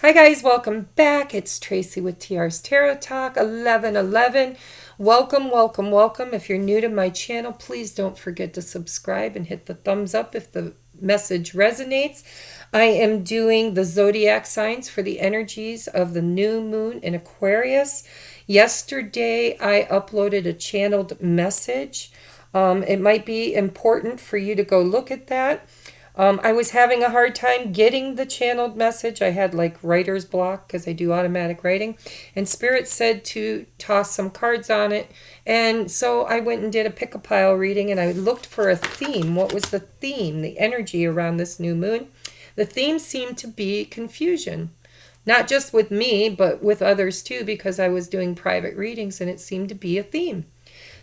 Hi guys, welcome back. It's Tracy with TR's Tarot Talk 1111. Welcome, welcome, welcome. If you're new to my channel, please don't forget to subscribe and hit the thumbs up if the message resonates. I am doing the zodiac signs for the energies of the new moon in Aquarius. Yesterday, I uploaded a channeled message. It might be important for you to go look at that. I was having a hard time getting the channeled message. I had like writer's block because I do automatic writing. And Spirit said to toss some cards on it. And so I went and did a pick-a-pile reading and I looked for a theme. What was the theme, the energy around this new moon? The theme seemed to be confusion. Not just with me, but with others too, because I was doing private readings and it seemed to be a theme.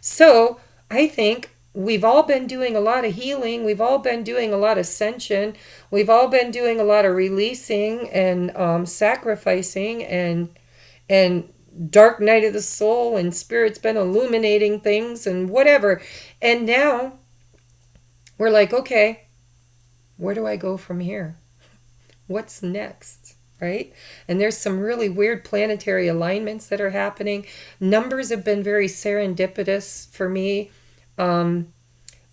So I think we've all been doing a lot of healing. We've all been doing a lot of ascension. We've all been doing a lot of releasing and sacrificing and dark night of the soul, and Spirit's been illuminating things and whatever. And now we're like, okay, where do I go from here? What's next? Right? And there's some really weird planetary alignments that are happening. Numbers have been very serendipitous for me.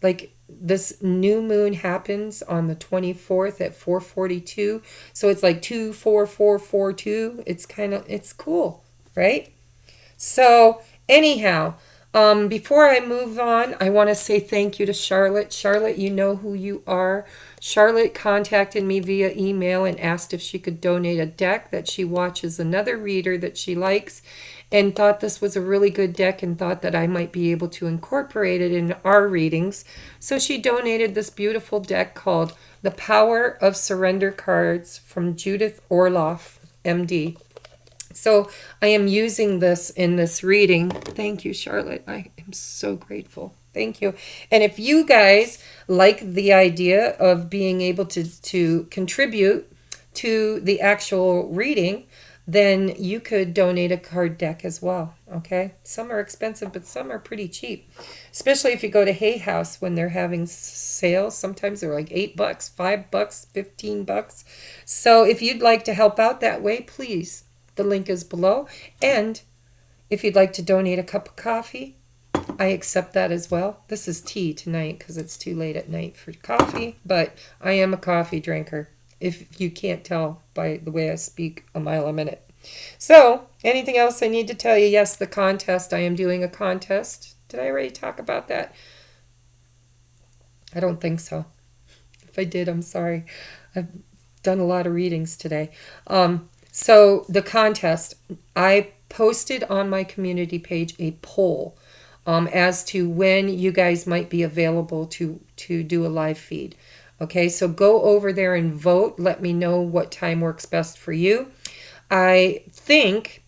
Like this new moon happens on the 24th at 4:42. So it's like 24442. It's cool, right? So anyhow, before I move on, I want to say thank you to Charlotte. Charlotte, you know who you are. Charlotte contacted me via email and asked if she could donate a deck that she watches another reader that she likes, and thought this was a really good deck and thought that I might be able to incorporate it in our readings. So she donated this beautiful deck called The Power of Surrender Cards from Judith Orloff, MD. So I am using this in this reading. Thank you, Charlotte. I am so grateful. Thank you. And if you guys like the idea of being able to contribute to the actual reading, then you could donate a card deck as well, okay? Some are expensive, but some are pretty cheap. Especially if you go to Hay House when they're having sales. Sometimes they're like $8, $5, $15. So if you'd like to help out that way, please, the link is below. And if you'd like to donate a cup of coffee, I accept that as well. This is tea tonight because it's too late at night for coffee, but I am a coffee drinker, if you can't tell by the way I speak a mile a minute. So, anything else I need to tell you? Yes, the contest. I am doing a contest. Did I already talk about that? I don't think so. If I did, I'm sorry. I've done a lot of readings today. So, the contest. I posted on my community page a poll as to when you guys might be available to do a live feed. Okay, so go over there and vote. Let me know what time works best for you. I think,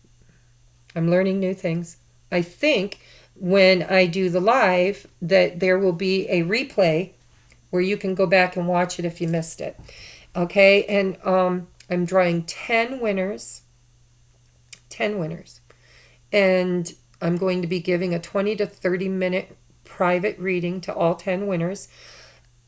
I'm learning new things. I think when I do the live that there will be a replay where you can go back and watch it if you missed it. Okay, and I'm drawing 10 winners. 10 winners. And I'm going to be giving a 20 to 30 minute private reading to all 10 winners.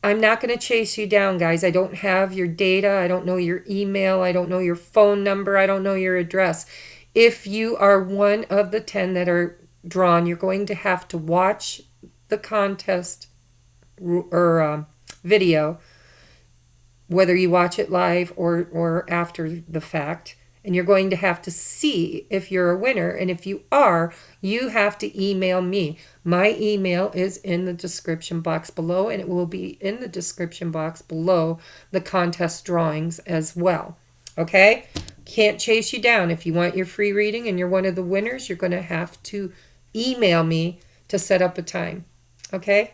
I'm not going to chase you down, guys. I don't have your data. I don't know your email. I don't know your phone number. I don't know your address. If you are one of the 10 that are drawn, you're going to have to watch the contest or video, whether you watch it live or after the fact. And you're going to have to see if you're a winner. And if you are, you have to email me. My email is in the description box below, and it will be in the description box below the contest drawings as well. Okay? Can't chase you down. If you want your free reading and you're one of the winners, you're going to have to email me to set up a time. Okay?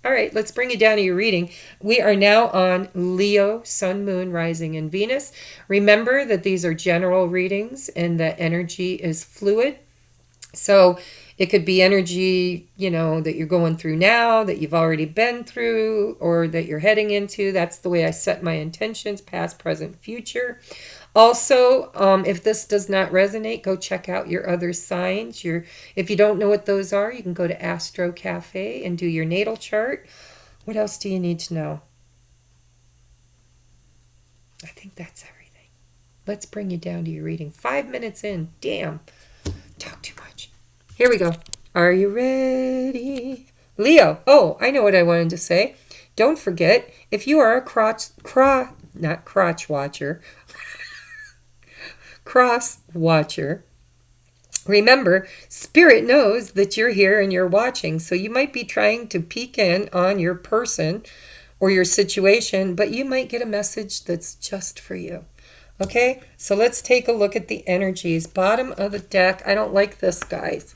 All right, let's bring it down to your reading. We are now on Leo, Sun, Moon, Rising, and Venus. Remember that these are general readings and that energy is fluid. So it could be energy, that you're going through now, that you've already been through, or that you're heading into. That's the way I set my intentions, past, present, future. Also, if this does not resonate, go check out your other signs. If you don't know what those are, you can go to Astro Cafe and do your natal chart. What else do you need to know? I think that's everything. Let's bring you down to your reading. 5 minutes in. Damn. Talk too much. Here we go. Are you ready? Leo. Oh, I know what I wanted to say. Don't forget, if you are a cross watcher, remember, Spirit knows that you're here and you're watching. So you might be trying to peek in on your person or your situation, but you might get a message that's just for you. Okay, so let's take a look at the energies. Bottom of the deck. I don't like this, guys.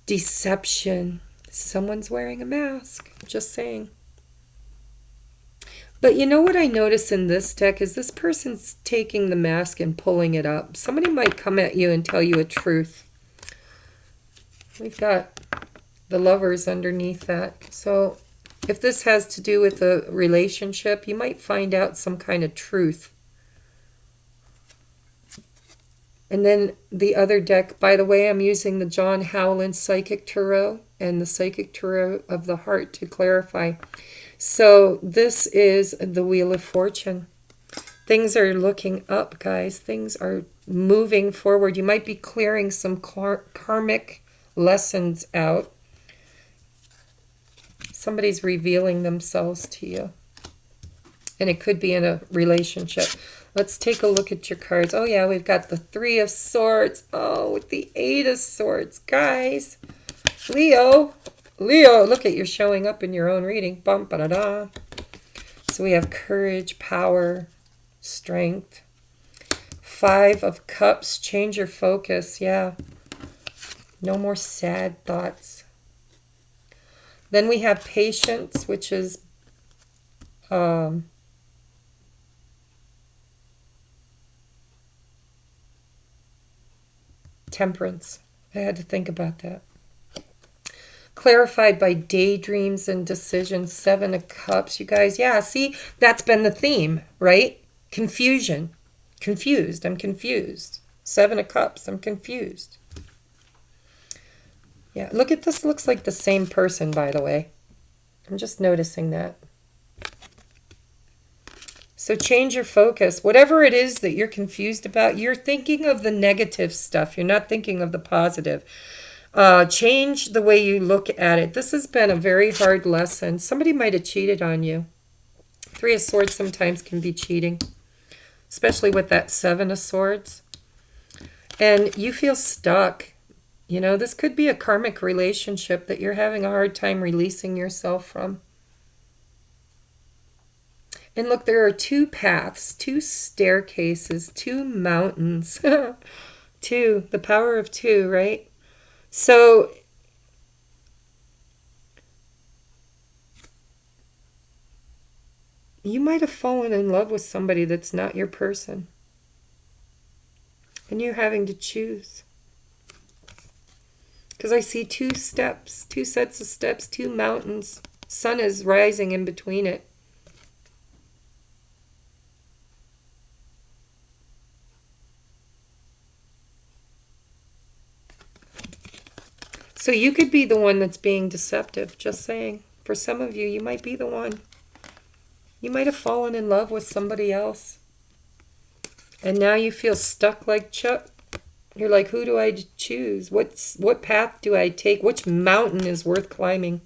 Deception. Someone's wearing a mask. Just saying. But you know what I notice in this deck is this person's taking the mask and pulling it up. Somebody might come at you and tell you a truth. We've got the Lovers underneath that. So if this has to do with a relationship, you might find out some kind of truth. And then the other deck, by the way, I'm using the John Howland Psychic Tarot and the Psychic Tarot of the Heart to clarify. So this is the Wheel of Fortune. Things are looking up, guys. Things are moving forward. You might be clearing some karmic lessons out. Somebody's revealing themselves to you. And it could be in a relationship. Let's take a look at your cards. Oh, yeah, we've got the Three of Swords. Oh, with the Eight of Swords. Guys, Leo, look at, you're showing up in your own reading. Bum, ba-da-da. So we have courage, power, strength. Five of Cups. Change your focus. Yeah. No more sad thoughts. Then we have patience, which is Temperance. I had to think about that. Clarified by daydreams and decisions. Seven of Cups. You guys, yeah, see, that's been the theme, right? Confusion. Confused. I'm confused. Seven of Cups. I'm confused. Yeah, look at this. Looks like the same person, by the way. I'm just noticing that. So change your focus. Whatever it is that you're confused about, you're thinking of the negative stuff. You're not thinking of the positive. Change the way you look at it. This has been a very hard lesson. Somebody might have cheated on you. Three of Swords sometimes can be cheating, especially with that Seven of Swords. And you feel stuck. You know, this could be a karmic relationship that you're having a hard time releasing yourself from. And look, there are two paths, two staircases, two mountains. Two, the power of two, right? So you might have fallen in love with somebody that's not your person. And you're having to choose. Because I see two steps, two sets of steps, two mountains. Sun is rising in between it. So you could be the one that's being deceptive, just saying. For some of you, you might be the one. You might have fallen in love with somebody else. And now you feel stuck like Chuck. You're like, who do I choose? What path do I take? Which mountain is worth climbing?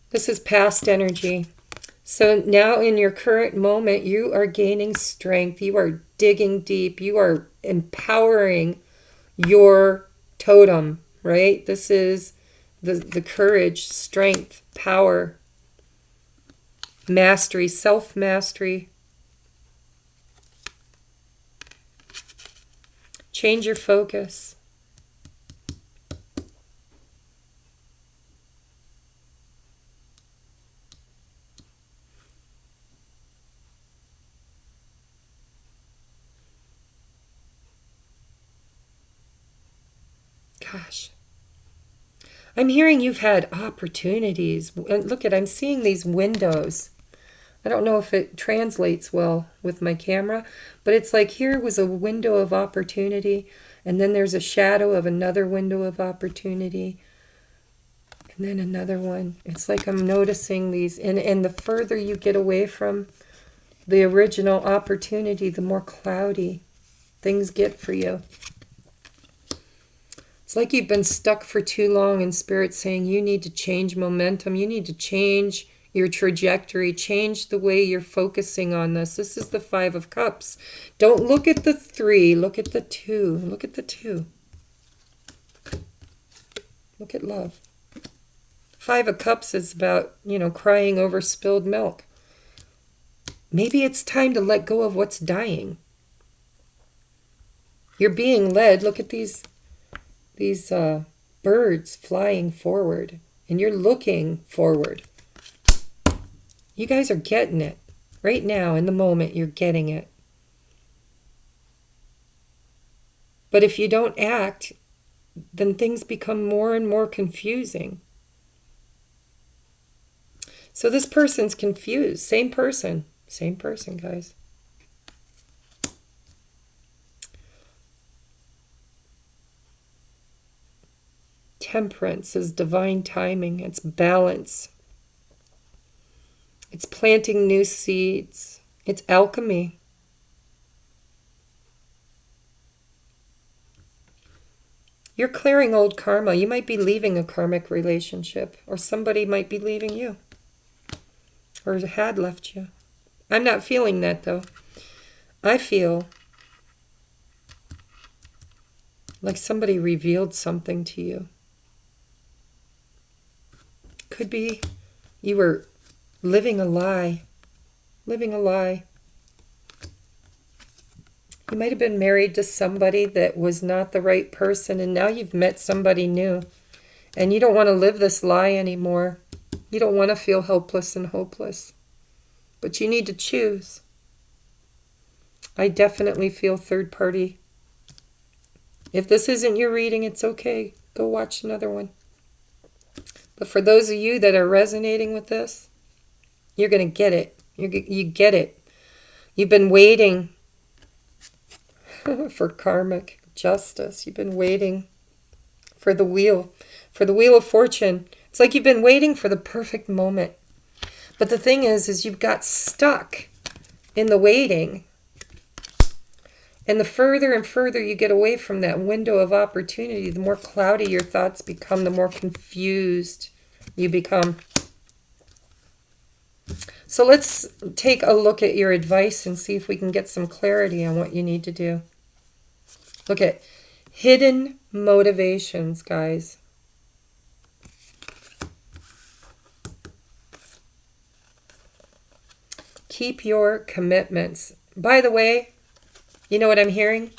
This is past energy. So now in your current moment, you are gaining strength. You are digging deep. You are empowering your totem, right? This is the courage, strength, power, mastery, self-mastery. Change your focus. Gosh. I'm hearing you've had opportunities. Look at, I'm seeing these windows. I don't know if it translates well with my camera, but it's like here was a window of opportunity, and then there's a shadow of another window of opportunity, and then another one. It's like I'm noticing these, and the further you get away from the original opportunity, the more cloudy things get for you. It's like you've been stuck for too long and Spirit's saying you need to change momentum. You need to change your trajectory, change the way you're focusing on this. This is the Five of Cups. Don't look at the 3, look at the 2. Look at the 2. Look at love. Five of Cups is about, crying over spilled milk. Maybe it's time to let go of what's dying. You're being led. Look at these birds flying forward, and you're looking forward. You guys are getting it. Right now, in the moment, you're getting it. But if you don't act, then things become more and more confusing. So this person's confused. Same person, guys. Temperance is divine timing. It's balance. It's planting new seeds. It's alchemy. You're clearing old karma. You might be leaving a karmic relationship, or somebody might be leaving you, or had left you. I'm not feeling that, though. I feel like somebody revealed something to you. Could be you were living a lie. Living a lie. You might have been married to somebody that was not the right person, and now you've met somebody new. And you don't want to live this lie anymore. You don't want to feel helpless and hopeless. But you need to choose. I definitely feel third party. If this isn't your reading, it's okay. Go watch another one. But for those of you that are resonating with this, you're going to get it. You get it. You've been waiting for karmic justice. You've been waiting for the wheel of fortune. It's like you've been waiting for the perfect moment. But the thing is you've got stuck in the waiting. And the further and further you get away from that window of opportunity, the more cloudy your thoughts become, the more confused you become. So let's take a look at your advice and see if we can get some clarity on what you need to do. Look at hidden motivations, guys. Keep your commitments. By the way, you know what I'm hearing?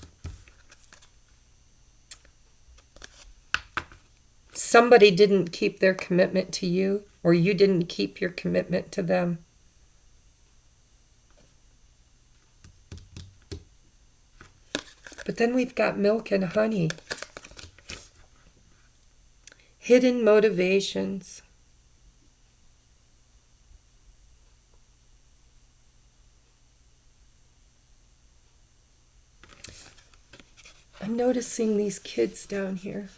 Somebody didn't keep their commitment to you, or you didn't keep your commitment to them. But then we've got milk and honey. Hidden motivations. I'm noticing these kids down here.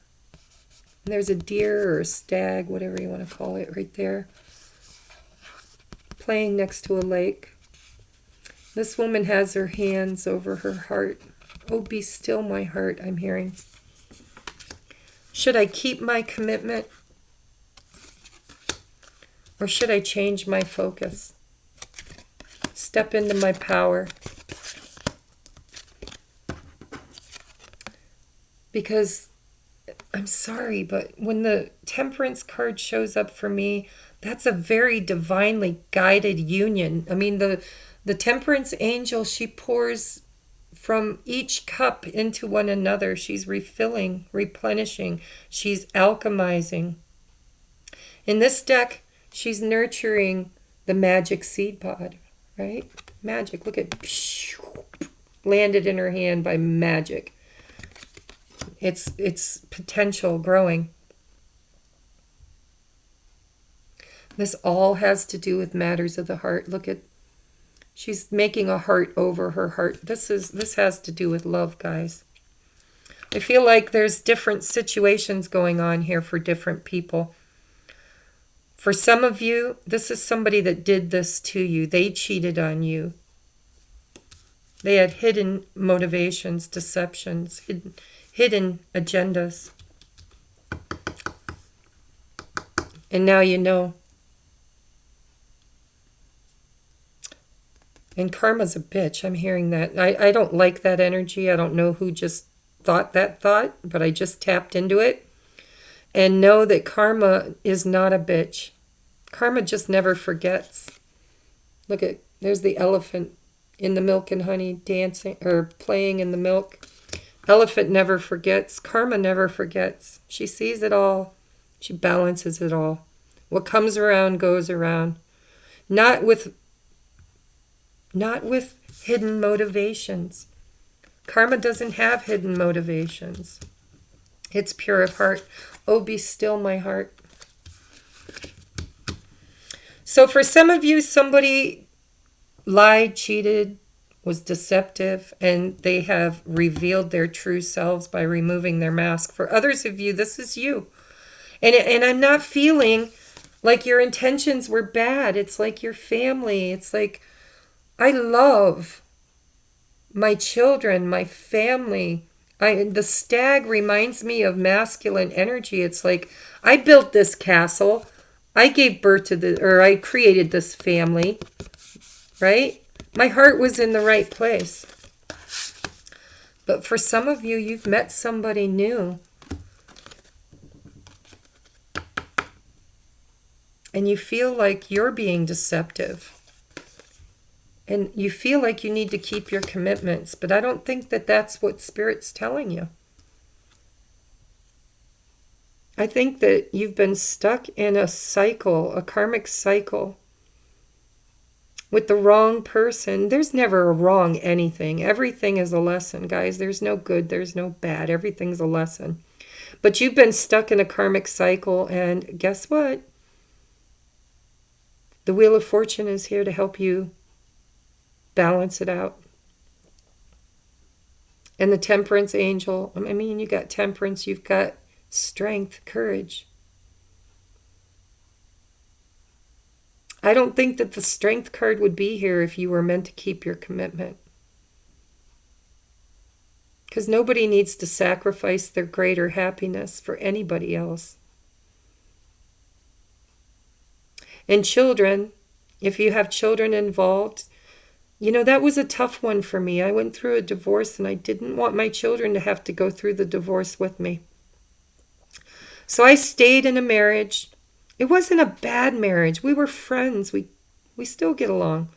And there's a deer or a stag, whatever you want to call it, right there, playing next to a lake. This woman has her hands over her heart. Oh, be still, my heart, I'm hearing. Should I keep my commitment? Or should I change my focus? Step into my power. Because, I'm sorry, but when the Temperance card shows up for me, that's a very divinely guided union. I mean, the Temperance angel, she pours from each cup into one another. She's refilling, replenishing. She's alchemizing. In this deck, she's nurturing the magic seed pod, right? Magic. Look at, landed in her hand by magic. It's potential growing. This all has to do with matters of the heart. Look at, she's making a heart over her heart. This has to do with love, guys. I feel like there's different situations going on here for different people. For some of you, this is somebody that did this to you. They cheated on you. They had hidden motivations, deceptions, hidden agendas. And now you know. And karma's a bitch. I'm hearing that. I don't like that energy. I don't know who just thought that thought, but I just tapped into it. And know that karma is not a bitch. Karma just never forgets. Look at, there's the elephant in the milk and honey dancing or playing in the milk. Elephant never forgets. Karma never forgets. She sees it all. She balances it all. What comes around goes around. Not with hidden motivations. Karma doesn't have hidden motivations. It's pure of heart. Oh, be still, my heart. So for some of you, somebody lied, cheated, was deceptive, and they have revealed their true selves by removing their mask. For others of you, this is you. And I'm not feeling like your intentions were bad. It's like your family. It's like, I love my children, my family. The stag reminds me of masculine energy. It's like, I built this castle. I gave birth to I created this family, right? My heart was in the right place. But for some of you, you've met somebody new. And you feel like you're being deceptive. And you feel like you need to keep your commitments. But I don't think that that's what Spirit's telling you. I think that you've been stuck in a cycle, a karmic cycle, with the wrong person. There's never a wrong anything. Everything is a lesson, guys. There's no good, there's no bad. Everything's a lesson. But you've been stuck in a karmic cycle, and guess what? The Wheel of Fortune is here to help you balance it out. And the Temperance Angel, I mean, you got temperance, you've got strength, courage. I don't think that the strength card would be here if you were meant to keep your commitment. Because nobody needs to sacrifice their greater happiness for anybody else. And children, if you have children involved, you know, that was a tough one for me. I went through a divorce and I didn't want my children to have to go through the divorce with me. So I stayed in a marriage. It wasn't a bad marriage. We were friends. We still get along.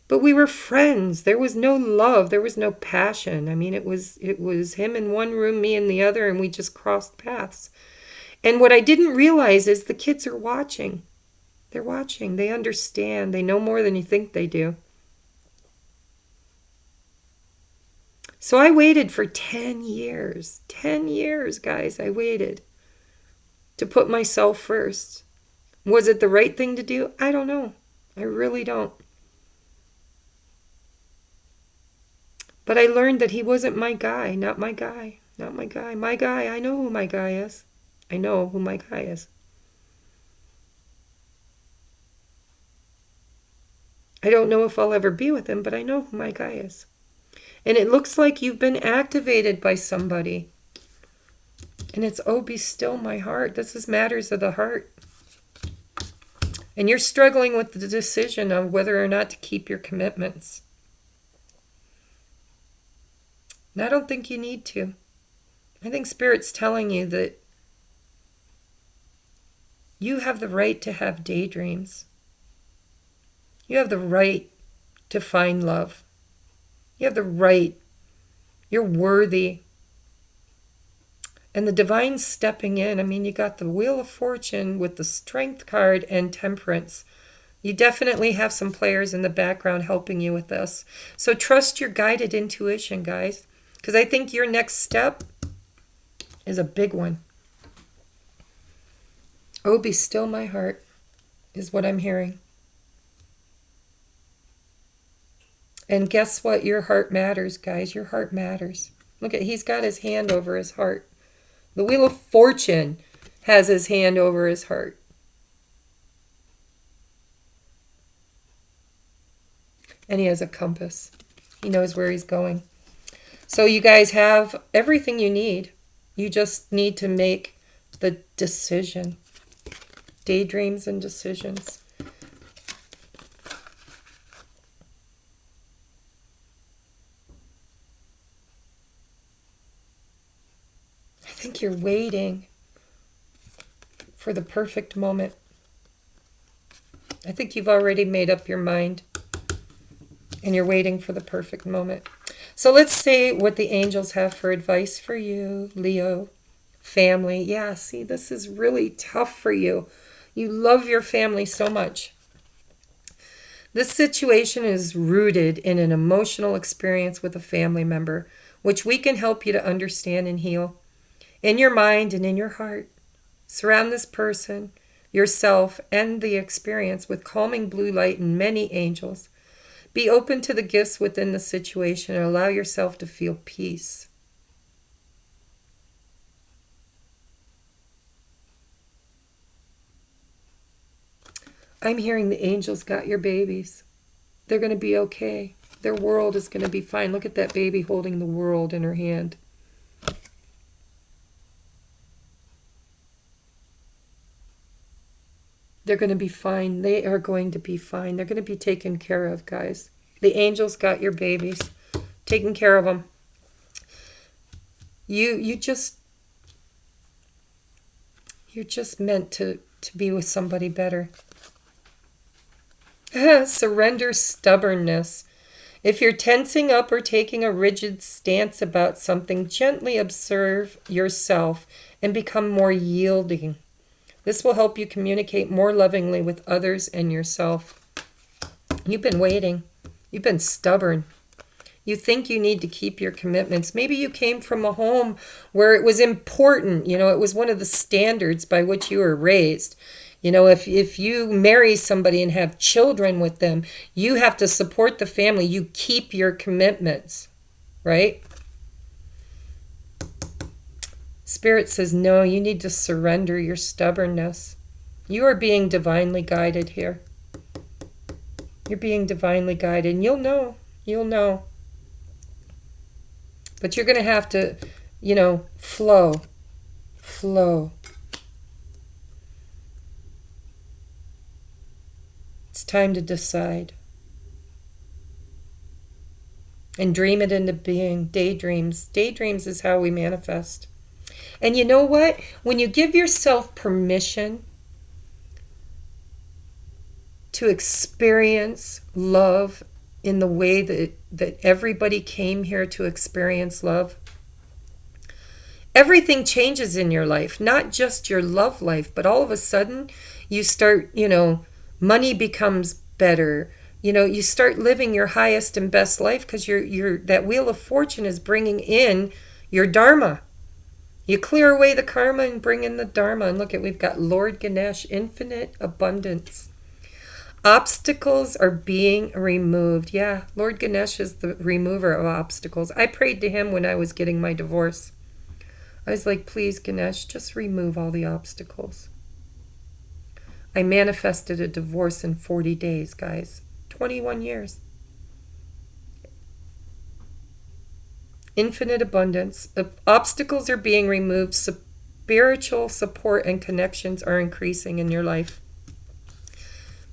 But we were friends. There was no love. There was no passion. I mean, it was him in one room, me in the other, and we just crossed paths. And what I didn't realize is the kids are watching. They're watching. They understand. They know more than you think they do. So I waited for 10 years. 10 years, guys, I waited to put myself first. Was it the right thing to do? I don't know. I really don't. But I learned that he wasn't my guy, not my guy, not my guy. My guy, I know who my guy is. I know who my guy is. I don't know if I'll ever be with him, but I know who my guy is. And it looks like you've been activated by somebody. And it's, oh, be still, my heart. This is matters of the heart. And you're struggling with the decision of whether or not to keep your commitments. And I don't think you need to. I think Spirit's telling you that you have the right to have daydreams. You have the right to find love. You have the right. You're worthy. And the divine's stepping in. I mean, you got the Wheel of Fortune with the Strength card and Temperance. You definitely have some players in the background helping you with this. So trust your guided intuition, guys. Because I think your next step is a big one. Oh, be still, my heart, is what I'm hearing. And guess what? Your heart matters, guys. Your heart matters. Look at, he's got his hand over his heart. The Wheel of Fortune has his hand over his heart. And he has a compass. He knows where he's going. So you guys have everything you need. You just need to make the decision. Daydreams and decisions. I think you're waiting for the perfect moment. I think you've already made up your mind and you're waiting for the perfect moment. So let's say what the angels have for advice for you, Leo. Family. Yeah, see, this is really tough for you. You love your family so much. This situation is rooted in an emotional experience with a family member, which we can help you to understand and heal. In your mind and in your heart, surround this person, yourself, and the experience with calming blue light and many angels. Be open to the gifts within the situation and allow yourself to feel peace. I'm hearing the angels got your babies. They're going to be okay. Their world is going to be fine. Look at that baby holding the world in her hand. They're going to be fine. They are going to be fine. They're going to be taken care of, guys. The angels got your babies. Taking care of them. You're just meant to be with somebody better. Surrender stubbornness. If you're tensing up or taking a rigid stance about something, gently observe yourself and become more yielding. This will help you communicate more lovingly with others and yourself. You've been waiting. You've been stubborn. You think you need to keep your commitments. Maybe you came from a home where it was important. You know, it was one of the standards by which you were raised. You know, if you marry somebody and have children with them, you have to support the family. You keep your commitments, right? Spirit says, no, you need to surrender your stubbornness. You are being divinely guided here. You're being divinely guided, and you'll know. You'll know. But you're going to have to, you know, flow. Flow. It's time to decide. And dream it into being. Daydreams. Daydreams is how we manifest. And you know what? When you give yourself permission to experience love in the way that everybody came here to experience love, everything changes in your life. Not just your love life, but all of a sudden you start, you know, money becomes better. You know, you start living your highest and best life because that wheel of fortune is bringing in your dharma. You clear away the karma and bring in the dharma. And look at, we've got Lord Ganesh, infinite abundance. Obstacles are being removed. Yeah, Lord Ganesh is the remover of obstacles. I prayed to him when I was getting my divorce. I was like, please, Ganesh, just remove all the obstacles. I manifested a divorce in 40 days, guys. 21 years. Infinite abundance. Obstacles are being removed. Spiritual support and connections are increasing in your life.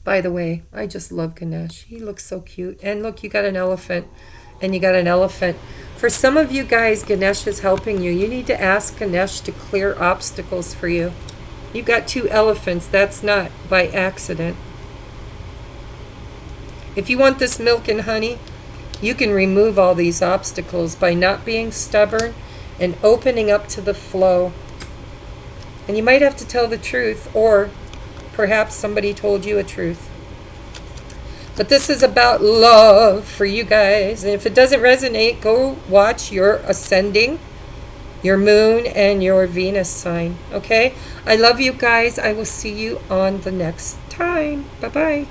By the way, I just love Ganesh. He looks so cute. And look, you got an elephant. And you got an elephant. For some of you guys, Ganesh is helping you. You need to ask Ganesh to clear obstacles for you. You got 2 elephants. That's not by accident. If you want this milk and honey, you can remove all these obstacles by not being stubborn and opening up to the flow. And you might have to tell the truth, or perhaps somebody told you a truth. But this is about love for you guys. And if it doesn't resonate, go watch your ascending, your moon, and your Venus sign. Okay? I love you guys. I will see you on the next time. Bye-bye.